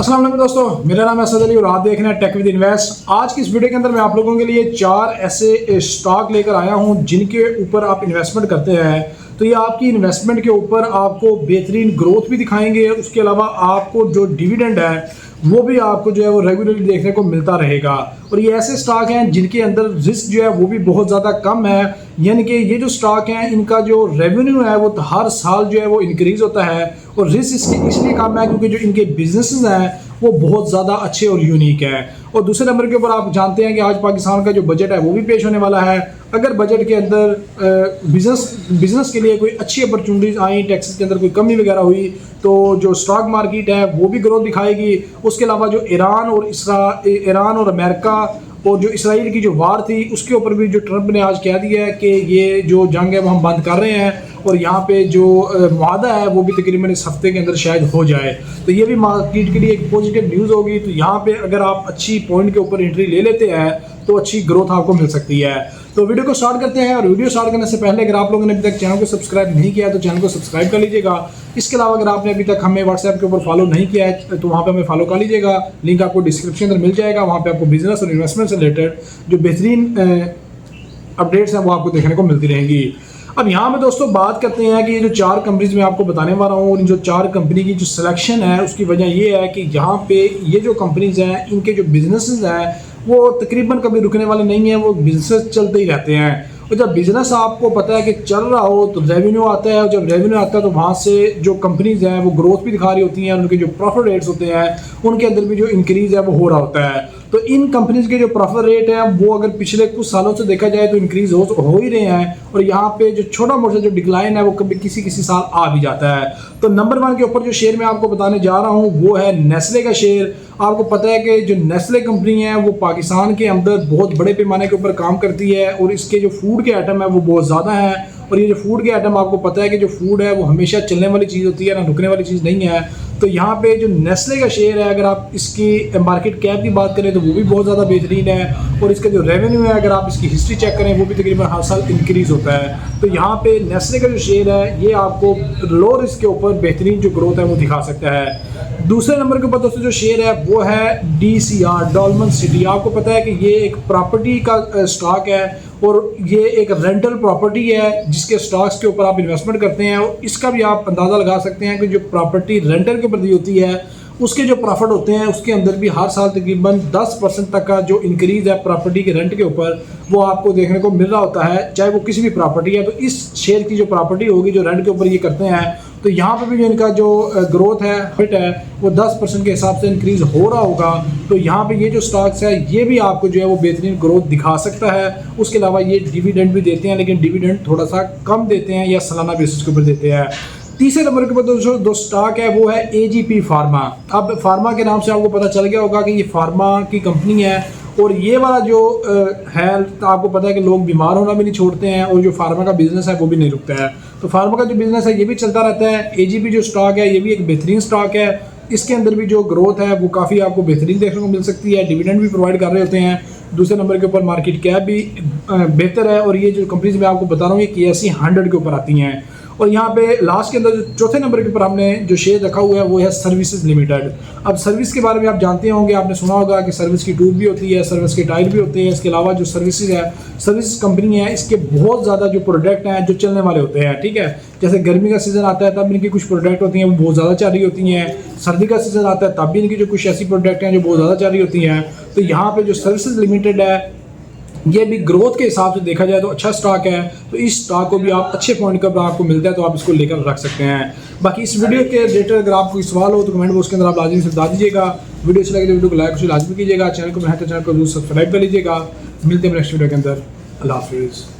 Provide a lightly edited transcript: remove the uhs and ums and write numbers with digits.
अस्सलाम वालेकुम दोस्तों, मेरा नाम है असद अली और आप देख रहे हैं टेक विद इन्वेस्ट। आज की इस वीडियो के अंदर मैं आप लोगों के लिए 4 ऐसे स्टॉक लेकर आया हूं जिनके ऊपर आप इन्वेस्टमेंट करते हैं तो ये आपकी इन्वेस्टमेंट के ऊपर आपको बेहतरीन ग्रोथ भी दिखाएंगे। उसके अलावा आपको जो डिविडेंड है वो भी आपको जो है वो रेगुलरली देखने को मिलता रहेगा। और ये ऐसे स्टॉक हैं जिनके अंदर रिस्क जो है वो भी बहुत ज़्यादा कम है, यानी कि ये जो स्टॉक हैं इनका जो रेवेन्यू है वो हर साल जो है वो इंक्रीज़ होता है। और रिस्क इसके इसलिए कम है क्योंकि जो इनके बिजनेसेस हैं वो बहुत ज़्यादा अच्छे और यूनिक है। और दूसरे नंबर के ऊपर आप जानते हैं कि आज पाकिस्तान का जो बजट है वो भी पेश होने वाला है। अगर बजट के अंदर बिजनेस के लिए कोई अच्छी अपॉर्चुनिटीज़ आई, टैक्सेस के अंदर कोई कमी वगैरह हुई तो जो स्टॉक मार्केट है वो भी ग्रोथ दिखाएगी। उसके अलावा जो ईरान और अमेरिका और जो इसराइल की जो वार थी उसके ऊपर भी जो ट्रंप ने आज कह दिया है कि ये जो जंग है वो हम बंद कर रहे हैं और यहाँ पे जो मुआहदा है वो भी तकरीबन इस हफ्ते के अंदर शायद हो जाए, तो ये भी मार्केट के लिए एक पॉजिटिव न्यूज़ होगी। तो यहाँ पे अगर आप अच्छी पॉइंट के ऊपर एंट्री ले लेते हैं तो अच्छी ग्रोथ आपको मिल सकती है। तो वीडियो को स्टार्ट करते हैं। और वीडियो स्टार्ट करने से पहले अगर आप लोगों ने अभी तक चैनल को सब्सक्राइब नहीं किया है तो चैनल को सब्सक्राइब कर लीजिएगा। इसके अलावा अगर आपने अभी तक हमें व्हाट्सएप के ऊपर फॉलो नहीं किया है तो वहाँ पे हमें फॉलो कर लीजिएगा। लिंक आपको डिस्क्रिप्शन में मिल जाएगा। वहाँ पे आपको बिजनेस और इन्वेस्टमेंट से रिलेटेड जो बेहतरीन अपडेट्स हैं वो आपको देखने को मिलती रहेंगी। अब यहाँ पे दोस्तों बात करते हैं कि ये जो 4 कंपनीज मैं आपको बताने वाला हूँ और इन जो 4 कंपनी की जो सिलेक्शन है उसकी वजह ये है कि यहाँ पे ये जो कंपनीज हैं इनके जो बिजनेसेस हैं वो तकरीबन कभी रुकने वाले नहीं हैं, वो बिजनेस चलते ही रहते हैं। और जब बिजनेस आपको पता है कि चल रहा हो तो रेवेन्यू आता है, और जब रेवेन्यू आता है तो वहाँ से जो कंपनीज हैं वो ग्रोथ भी दिखा रही होती हैं, उनके जो प्रॉफिट रेट्स होते हैं उनके अंदर भी जो इंक्रीज़ है वो हो रहा होता है। तो इन कंपनीज के जो प्रॉफिट रेट हैं वो अगर पिछले कुछ सालों से देखा जाए तो इंक्रीज़ हो ही रहे हैं। और यहाँ पे जो छोटा मोटा जो डिक्लाइन है वो कभी किसी साल आ भी जाता है। तो नंबर 1 के ऊपर जो शेयर मैं आपको बताने जा रहा हूँ वो है नेस्ले का शेयर। आपको पता है कि जो नेस्ले कंपनी है वो पाकिस्तान के अंदर बहुत बड़े पैमाने के ऊपर काम करती है और इसके जो फूड के आइटम है वो बहुत ज़्यादा है। और ये जो फूड के आइटम आपको पता है कि जो फूड है वो हमेशा चलने वाली चीज़ होती है, ना रुकने वाली चीज़ नहीं है। तो यहाँ पे जो नेस्ले का शेयर है अगर आप इसकी मार्केट कैप की बात करें तो वो भी बहुत ज़्यादा बेहतरीन है। और इसका जो रेवेन्यू है अगर आप इसकी हिस्ट्री चेक करें वो भी तकरीबन हर साल इंक्रीज़ होता है। तो यहाँ पे नेस्ले का जो शेयर है ये आपको लो रिस्क के ऊपर बेहतरीन जो ग्रोथ है वो दिखा सकता है। दूसरे नंबर के ऊपर दोस्तों जो शेयर है वो है DCR डॉलमन सिटी। आपको पता है कि ये एक प्रॉपर्टी का स्टॉक है और ये एक रेंटल प्रॉपर्टी है जिसके स्टॉक्स के ऊपर आप इन्वेस्टमेंट करते हैं। और इसका भी आप अंदाज़ा लगा सकते हैं कि जो प्रॉपर्टी रेंटल के ऊपर दी होती है उसके जो प्रॉफिट होते हैं उसके अंदर भी हर साल तकरीबन 10% तक का जो इंक्रीज़ है प्रॉपर्टी के रेंट के ऊपर वो आपको देखने को मिल रहा होता है, चाहे वो किसी भी प्रॉपर्टी है। तो इस शेयर की जो प्रॉपर्टी होगी जो रेंट के ऊपर ये करते हैं तो यहाँ पे भी जो इनका जो ग्रोथ है हिट है वो 10% के हिसाब से इंक्रीज़ हो रहा होगा। तो यहाँ पे ये जो स्टॉक्स है ये भी आपको जो है वो बेहतरीन ग्रोथ दिखा सकता है। उसके अलावा ये डिविडेंड भी देते हैं लेकिन डिविडेंड थोड़ा सा कम देते हैं या सालाना बेसिस के ऊपर देते हैं। तीसरे नंबर के ऊपर दो स्टॉक है वो है AGP फार्मा। अब फार्मा के नाम से आपको पता चल गया होगा कि ये फार्मा की कंपनी है और ये वाला जो है तो आपको पता है कि लोग बीमार होना भी नहीं छोड़ते हैं और जो फार्मा का बिजनेस है वो भी नहीं रुकता है। तो फार्मा का जो बिजनेस है ये भी चलता रहता है। AGP जो स्टॉक है ये भी एक बेहतरीन स्टॉक है, इसके अंदर भी जो ग्रोथ है वो काफ़ी आपको बेहतरीन देखने को मिल सकती है, डिविडेंड भी प्रोवाइड कर रहे होते हैं। दूसरे नंबर के ऊपर मार्केट कैप भी बेहतर है और ये जो कंपनीज मैं आपको बता रहा हूँ ये KSE 100 के ऊपर आती हैं। और यहाँ पे लास्ट के अंदर जो चौथे नंबर के ऊपर हमने जो शेयर रखा हुआ है वो है सर्विसेज लिमिटेड। अब सर्विस के बारे में आप जानते होंगे, आपने सुना होगा कि सर्विस की ट्यूब भी होती है, सर्विस के टायर भी होते हैं। इसके अलावा जो सर्विसेज है सर्विस कंपनी है इसके बहुत ज़्यादा जो प्रोडक्ट हैं जो चलने वाले होते हैं, ठीक है। जैसे गर्मी का सीज़न आता है तब इनकी कुछ प्रोडक्ट होती हैं वो बहुत ज़्यादा चल रही होती हैं, सर्दी का सीज़न आता है तब भी इनकी जो कुछ ऐसी प्रोडक्ट हैं जो बहुत ज़्यादा चल रही होती हैं। तो यहाँ पर जो सर्विसेज लिमिटेड है ये भी ग्रोथ के हिसाब से देखा जाए तो अच्छा स्टॉक है। तो इस स्टॉक को भी आप अच्छे पॉइंट पर आपको मिलता है तो आप इसको लेकर रख सकते हैं। बाकी इस वीडियो के रिलेटेड अगर आपको कोई सवाल हो तो कमेंट बॉक्स के अंदर आप लाजमी से बता दीजिएगा। वीडियो अच्छी लगे तो वीडियो को लाइक लाजमी कीजिएगा, चैनल को चैनल को जरूर सब्सक्राइब कर लीजिएगा। मिलते हैं नेक्स्ट वीडियो के अंदर। अल्लाह हाफिज़।